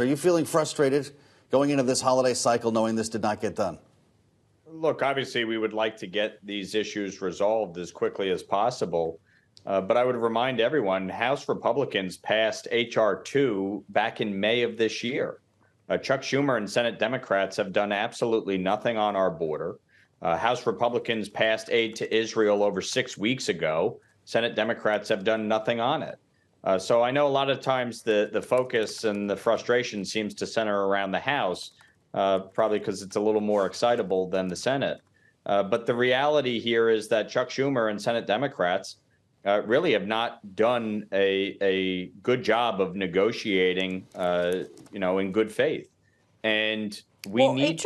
Are you feeling frustrated going into this holiday cycle knowing this did not get done? Look, obviously, we would like to get these issues resolved as quickly as possible. But I would remind everyone, House Republicans passed H.R. 2 back in May of this year. Chuck Schumer and Senate Democrats have done absolutely nothing on our border. House Republicans passed aid to Israel over 6 weeks ago. Senate Democrats have done nothing on it. So I know a lot of times the focus and the frustration seems to center around the House, probably because it's a little more excitable than the Senate. But the reality here is that Chuck Schumer and Senate Democrats really have not done a good job of negotiating, in good faith. And we need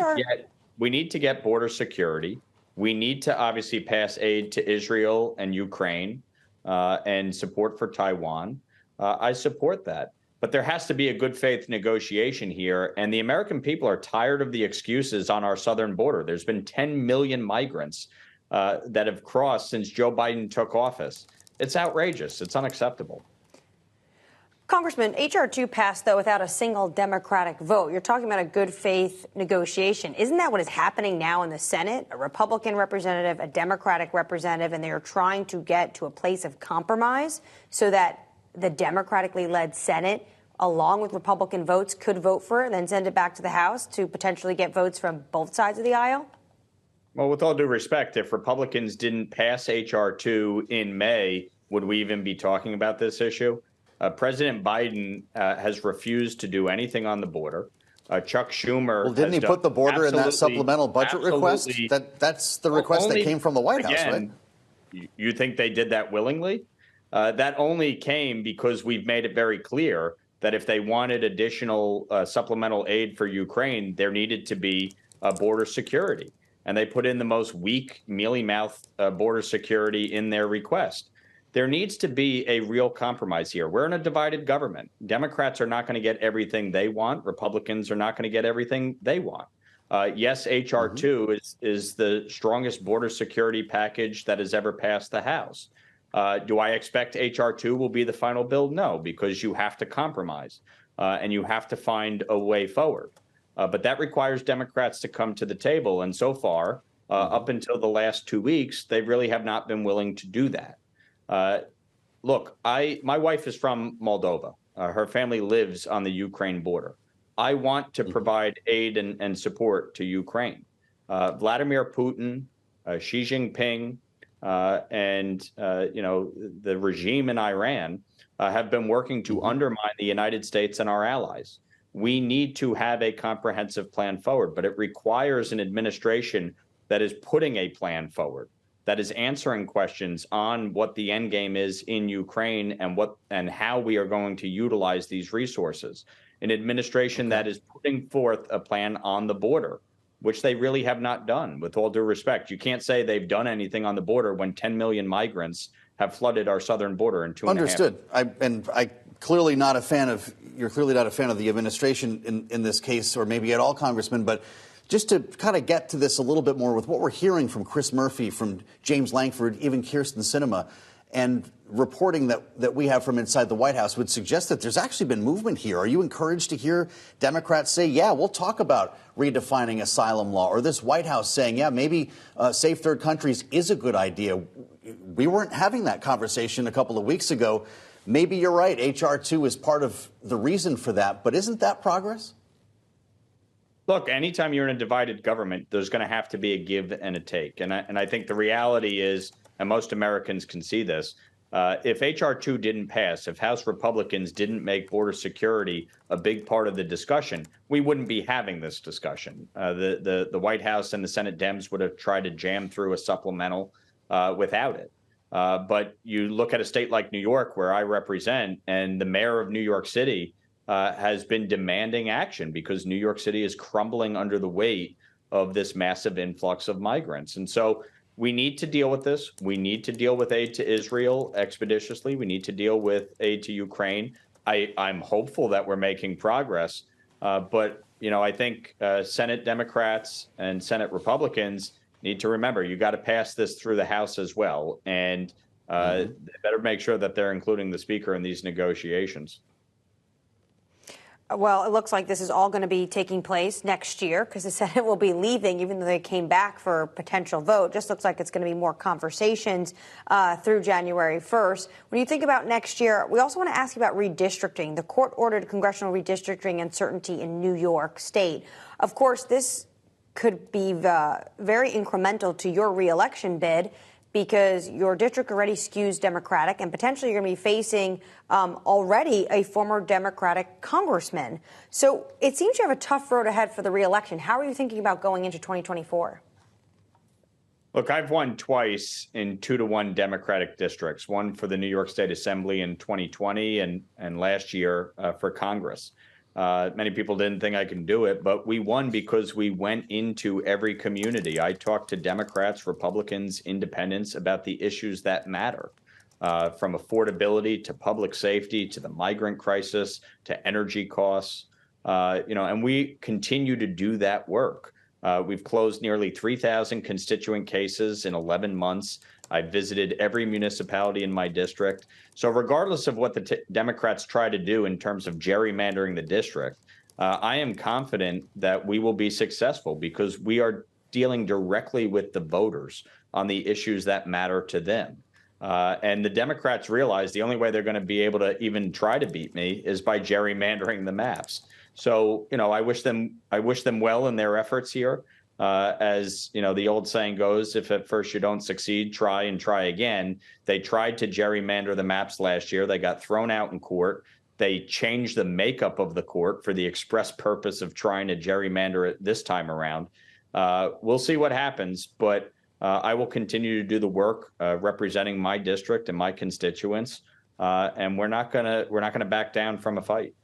to get border security. We need to obviously pass aid to Israel and Ukraine and support for Taiwan. I support that. But there has to be a good faith negotiation here. And the American people are tired of the excuses on our southern border. There's been 10 million migrants that have crossed since Joe Biden took office. It's outrageous. It's unacceptable. Congressman, H.R. 2 passed, though, without a single Democratic vote. You're talking about a good faith negotiation. Isn't that what is happening now in the Senate? A Republican representative, a Democratic representative, and they are trying to get to a place of compromise so that the democratically led Senate, along with Republican votes, could vote for it and then send it back to the House to potentially get votes from both sides of the aisle? Well, with all due respect, if Republicans didn't pass H.R. 2 in May, would we even be talking about this issue? President Biden has refused to do anything on the border. Chuck Schumer. Well, didn't he put the border in that supplemental budget request? That's the request that came from the White House, right? You think they did that willingly? That only came because we've made it very clear that if they wanted additional supplemental aid for Ukraine, there needed to be border security. And they put in the most weak, mealy-mouthed border security in their request. There needs to be a real compromise here. We're in a divided government. Democrats are not going to get everything they want. Republicans are not going to get everything they want. Yes, H.R. 2 is the strongest border security package that has ever passed the House. Do I expect H.R. 2 will be the final bill? No, because you have to compromise and you have to find a way forward. But that requires Democrats to come to the table. And so far, up until the last 2 weeks, they really have not been willing to do that. Look, my wife is from Moldova. Her family lives on the Ukraine border. I want to provide aid and support to Ukraine. Vladimir Putin, Xi Jinping, and the regime in Iran have been working to undermine the United States and our allies. We need to have a comprehensive plan forward, but it requires an administration that is putting a plan forward, that is answering questions on what the end game is in Ukraine and how we are going to utilize these resources. An administration that is putting forth a plan on the border, which they really have not done, with all due respect. You can't say they've done anything on the border when 10 million migrants have flooded our southern border in 2.5 years. Understood. You're clearly not a fan of the administration in this case, or maybe at all, Congressman, but just to kind of get to this a little bit more with what we're hearing from Chris Murphy, from James Lankford, even Kirsten Sinema, and reporting that we have from inside the White House would suggest that there's actually been movement here. Are you encouraged to hear Democrats say, yeah, we'll talk about redefining asylum law, or this White House saying, yeah, maybe safe third countries is a good idea? We weren't having that conversation a couple of weeks ago. Maybe you're right. H.R. 2 is part of the reason for that. But isn't that progress? Look, anytime you're in a divided government, there's going to have to be a give and a take. And I think the reality is, and most Americans can see this, if H.R. 2 didn't pass, if House Republicans didn't make border security a big part of the discussion, we wouldn't be having this discussion. The White House and the Senate Dems would have tried to jam through a supplemental without it. But you look at a state like New York, where I represent, and the mayor of New York City has been demanding action because New York City is crumbling under the weight of this massive influx of migrants. And so we need to deal with this. We need to deal with aid to Israel expeditiously. We need to deal with aid to Ukraine. I'm hopeful that we're making progress. But, I think Senate Democrats and Senate Republicans need to remember, you got to pass this through the House as well. And they better make sure that they're including the Speaker in these negotiations. Well, it looks like this is all going to be taking place next year because the Senate will be leaving, even though they came back for a potential vote. Just looks like it's going to be more conversations through January 1st. When you think about next year, we also want to ask you about redistricting. The court ordered congressional redistricting uncertainty in New York State. Of course, this could be very incremental to your reelection bid, because your district already skews Democratic, and potentially you're going to be facing already a former Democratic congressman. So it seems you have a tough road ahead for the reelection. How are you thinking about going into 2024? Look, I've won twice in 2-to-1 Democratic districts, one for the New York State Assembly in 2020 and last year for Congress. Many people didn't think I could do it, but we won because we went into every community. I talked to Democrats, Republicans, independents about the issues that matter, from affordability to public safety to the migrant crisis to energy costs, and we continue to do that work. We've closed nearly 3,000 constituent cases in 11 months. I visited every municipality in my district. So regardless of what the Democrats try to do in terms of gerrymandering the district, I am confident that we will be successful because we are dealing directly with the voters on the issues that matter to them. And the Democrats realize the only way they're going to be able to even try to beat me is by gerrymandering the maps. So, I wish them well in their efforts here. As the old saying goes, if at first you don't succeed, try and try again. They tried to gerrymander the maps last year. They got thrown out in court. They changed the makeup of the court for the express purpose of trying to gerrymander it this time around. We'll see what happens, but I will continue to do the work representing my district and my constituents, and we're not gonna back down from a fight.